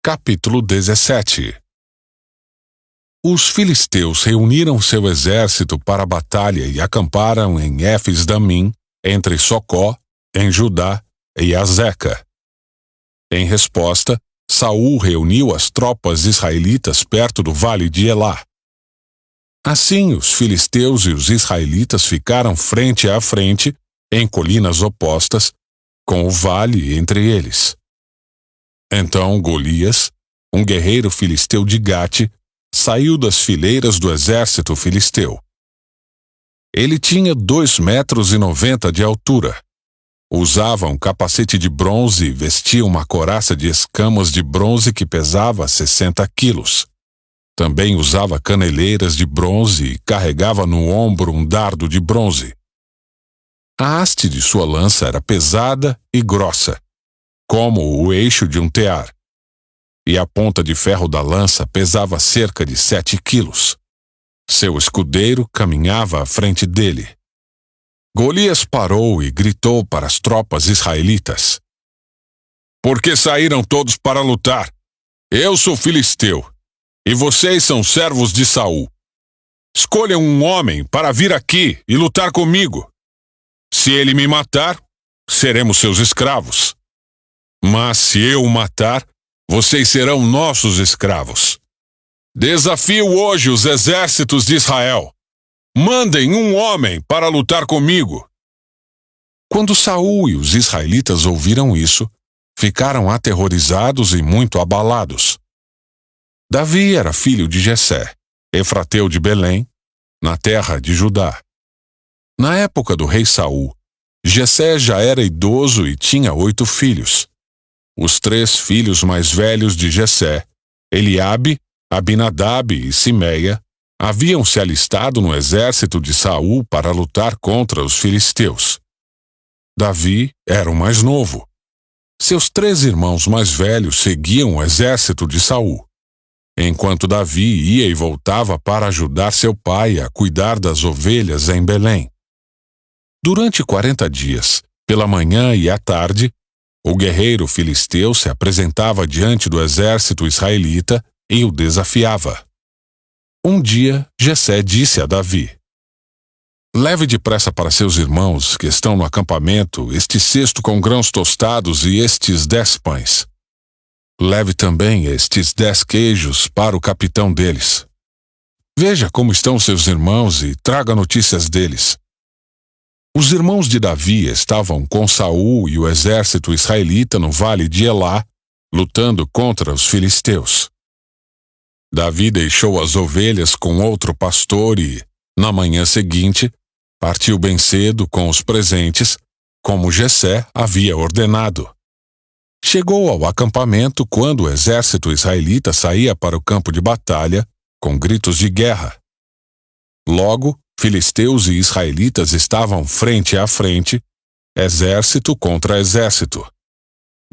Capítulo 17. Os filisteus reuniram seu exército para a batalha e acamparam em Éfes-Damim, entre Socó, em Judá, e Azeca. Em resposta, Saul reuniu as tropas israelitas perto do vale de Elá. Assim, os filisteus e os israelitas ficaram frente a frente, em colinas opostas, com o vale entre eles. Então Golias, um guerreiro filisteu de Gate, saiu das fileiras do exército filisteu. Ele tinha 2,90 metros de altura. Usava um capacete de bronze e vestia uma couraça de escamas de bronze que pesava 60 quilos. Também usava caneleiras de bronze e carregava no ombro um dardo de bronze. A haste de sua lança era pesada e grossa, como o eixo de um tear, e a ponta de ferro da lança pesava cerca de 7 quilos. Seu escudeiro caminhava à frente dele. Golias parou e gritou para as tropas israelitas: "Por que saíram todos para lutar? Eu sou filisteu, e vocês são servos de Saul. Escolham um homem para vir aqui e lutar comigo. Se ele me matar, seremos seus escravos. Mas se eu o matar, vocês serão nossos escravos. Desafio hoje os exércitos de Israel. Mandem um homem para lutar comigo." Quando Saul e os israelitas ouviram isso, ficaram aterrorizados e muito abalados. Davi era filho de Jessé, efrateu de Belém, na terra de Judá. Na época do rei Saul, Jessé já era idoso e tinha 8 filhos. Os 3 filhos mais velhos de Jessé, Eliabe, Abinadab e Simeia, haviam se alistado no exército de Saul para lutar contra os filisteus. Davi era o mais novo. Seus 3 irmãos mais velhos seguiam o exército de Saul, enquanto Davi ia e voltava para ajudar seu pai a cuidar das ovelhas em Belém. Durante 40 dias, pela manhã e à tarde, o guerreiro filisteu se apresentava diante do exército israelita e o desafiava. Um dia, Jessé disse a Davi: "Leve depressa para seus irmãos que estão no acampamento este cesto com grãos tostados e estes 10 pães. Leve também estes 10 queijos para o capitão deles. Veja como estão seus irmãos e traga notícias deles." Os irmãos de Davi estavam com Saul e o exército israelita no vale de Elá, lutando contra os filisteus. Davi deixou as ovelhas com outro pastor e, na manhã seguinte, partiu bem cedo com os presentes, como Jessé havia ordenado. Chegou ao acampamento quando o exército israelita saía para o campo de batalha, com gritos de guerra. Logo, filisteus e israelitas estavam frente a frente, exército contra exército.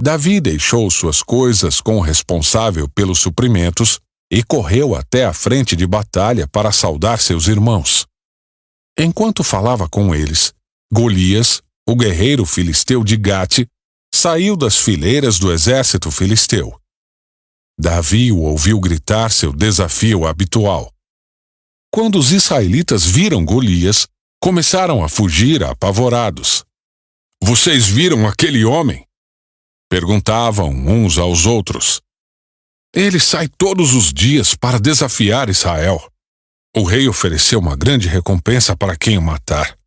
Davi deixou suas coisas com o responsável pelos suprimentos e correu até a frente de batalha para saudar seus irmãos. Enquanto falava com eles, Golias, o guerreiro filisteu de Gate, saiu das fileiras do exército filisteu. Davi o ouviu gritar seu desafio habitual. Quando os israelitas viram Golias, começaram a fugir apavorados. "Vocês viram aquele homem?" perguntavam uns aos outros. "Ele sai todos os dias para desafiar Israel. O rei ofereceu uma grande recompensa para quem o matar.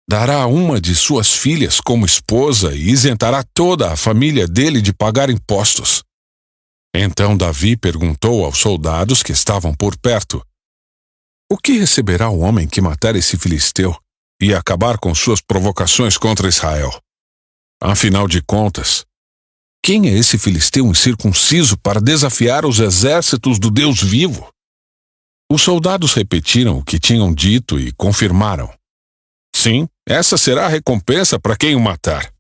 Dará uma de suas filhas como esposa e isentará toda a família dele de pagar impostos." Então Davi perguntou aos soldados que estavam por perto: "O que receberá o homem que matar esse filisteu e acabar com suas provocações contra Israel? Afinal de contas, quem é esse filisteu incircunciso para desafiar os exércitos do Deus vivo?" Os soldados repetiram o que tinham dito e confirmaram: "Sim, essa será a recompensa para quem o matar."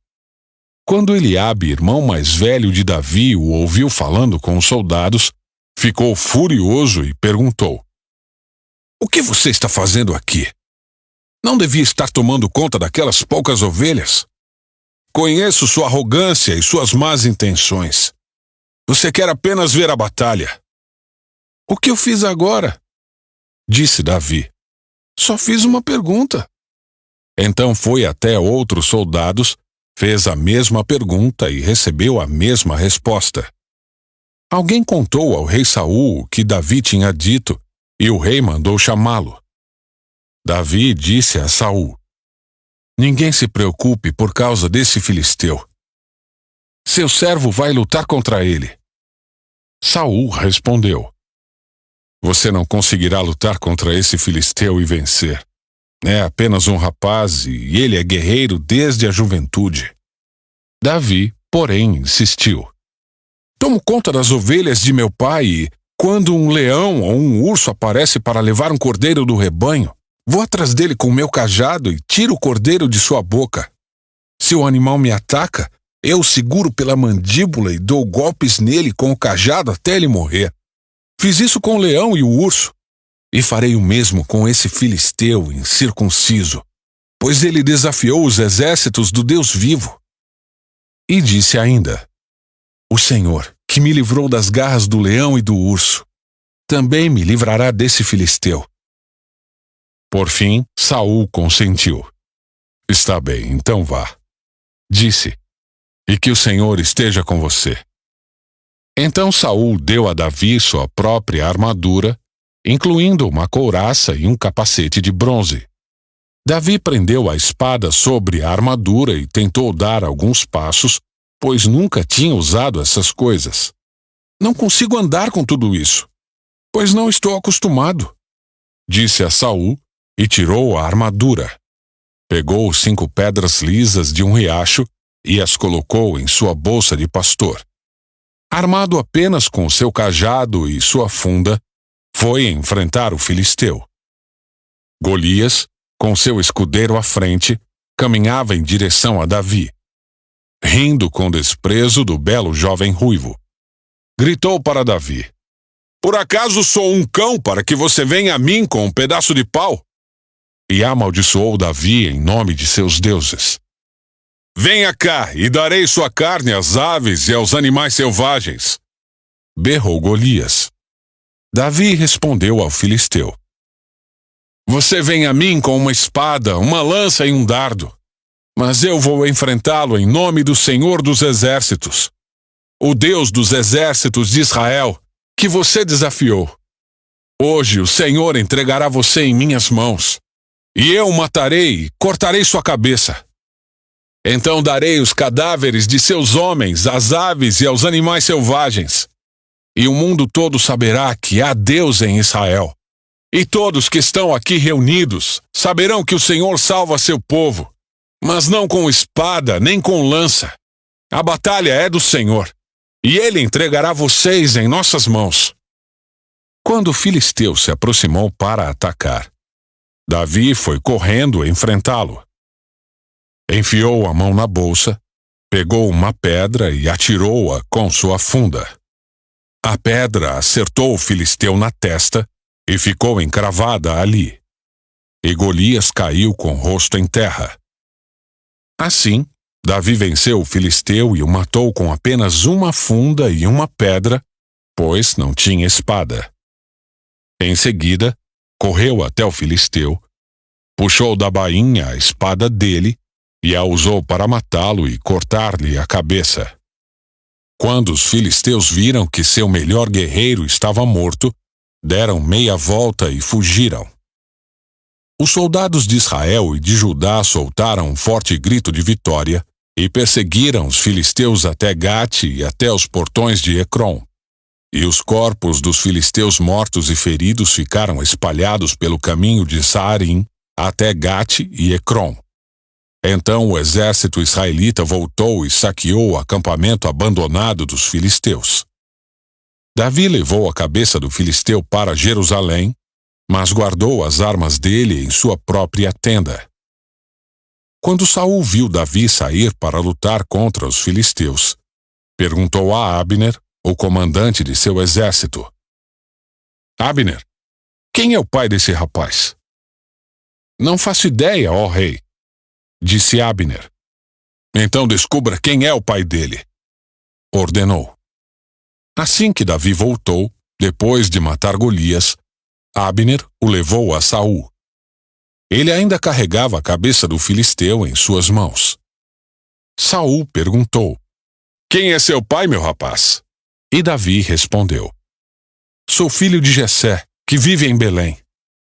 Quando Eliabe, irmão mais velho de Davi, o ouviu falando com os soldados, ficou furioso e perguntou: "O que você está fazendo aqui? Não devia estar tomando conta daquelas poucas ovelhas? Conheço sua arrogância e suas más intenções. Você quer apenas ver a batalha. O que eu fiz agora? Disse Davi. Só fiz uma pergunta. Então foi até outros soldados, fez a mesma pergunta e recebeu a mesma resposta. Alguém contou ao rei Saul o que Davi tinha dito, e o rei mandou chamá-lo. Davi disse a Saul: Ninguém se preocupe por causa desse filisteu. Seu servo vai lutar contra ele. Saul respondeu: Você não conseguirá lutar contra esse filisteu e vencer. É apenas um rapaz e ele é guerreiro desde a juventude. Davi, porém, insistiu: Tomo conta das ovelhas de meu pai e, quando um leão ou um urso aparece para levar um cordeiro do rebanho, vou atrás dele com meu cajado e tiro o cordeiro de sua boca. Se o animal me ataca, eu o seguro pela mandíbula e dou golpes nele com o cajado até ele morrer. Fiz isso com o leão e o urso, e farei o mesmo com esse filisteu incircunciso, pois ele desafiou os exércitos do Deus vivo. E disse ainda: O Senhor, que me livrou das garras do leão e do urso, também me livrará desse filisteu. Por fim, Saul consentiu. Está bem, então vá. Disse: E que o Senhor esteja com você. Então Saul deu a Davi sua própria armadura, incluindo uma couraça e um capacete de bronze. Davi prendeu a espada sobre a armadura e tentou dar alguns passos, pois nunca tinha usado essas coisas. Não consigo andar com tudo isso, pois não estou acostumado, disse a Saul e tirou a armadura. Pegou 5 pedras lisas de um riacho e as colocou em sua bolsa de pastor. Armado apenas com seu cajado e sua funda, foi enfrentar o filisteu. Golias, com seu escudeiro à frente, caminhava em direção a Davi, rindo com desprezo do belo jovem ruivo. Gritou para Davi: Por acaso sou um cão para que você venha a mim com um pedaço de pau? E amaldiçoou Davi em nome de seus deuses. Venha cá e darei sua carne às aves e aos animais selvagens, berrou Golias. Davi respondeu ao filisteu: Você vem a mim com uma espada, uma lança e um dardo, mas eu vou enfrentá-lo em nome do Senhor dos Exércitos, o Deus dos exércitos de Israel, que você desafiou. Hoje o Senhor entregará você em minhas mãos, e eu o matarei e cortarei sua cabeça. Então darei os cadáveres de seus homens às aves e aos animais selvagens, e o mundo todo saberá que há Deus em Israel. E todos que estão aqui reunidos saberão que o Senhor salva seu povo, mas não com espada nem com lança. A batalha é do Senhor, e ele entregará vocês em nossas mãos. Quando o filisteu se aproximou para atacar, Davi foi correndo enfrentá-lo. Enfiou a mão na bolsa, pegou uma pedra e atirou-a com sua funda. A pedra acertou o filisteu na testa e ficou encravada ali. E Golias caiu com o rosto em terra. Assim, Davi venceu o filisteu e o matou com apenas uma funda e uma pedra, pois não tinha espada. Em seguida, correu até o filisteu, puxou da bainha a espada dele e a usou para matá-lo e cortar-lhe a cabeça. Quando os filisteus viram que seu melhor guerreiro estava morto, deram meia volta e fugiram. Os soldados de Israel e de Judá soltaram um forte grito de vitória e perseguiram os filisteus até Gate e até os portões de Ecrom. E os corpos dos filisteus mortos e feridos ficaram espalhados pelo caminho de Saarim até Gate e Ecrom. Então o exército israelita voltou e saqueou o acampamento abandonado dos filisteus. Davi levou a cabeça do filisteu para Jerusalém, mas guardou as armas dele em sua própria tenda. Quando Saul viu Davi sair para lutar contra os filisteus, perguntou a Abner, o comandante de seu exército: Abner, quem é o pai desse rapaz? Não faço ideia, ó rei, disse Abner. Então descubra quem é o pai dele, ordenou. Assim que Davi voltou, depois de matar Golias, Abner o levou a Saul. Ele ainda carregava a cabeça do filisteu em suas mãos. Saul perguntou: "Quem é seu pai, meu rapaz?" E Davi respondeu: "Sou filho de Jessé, que vive em Belém."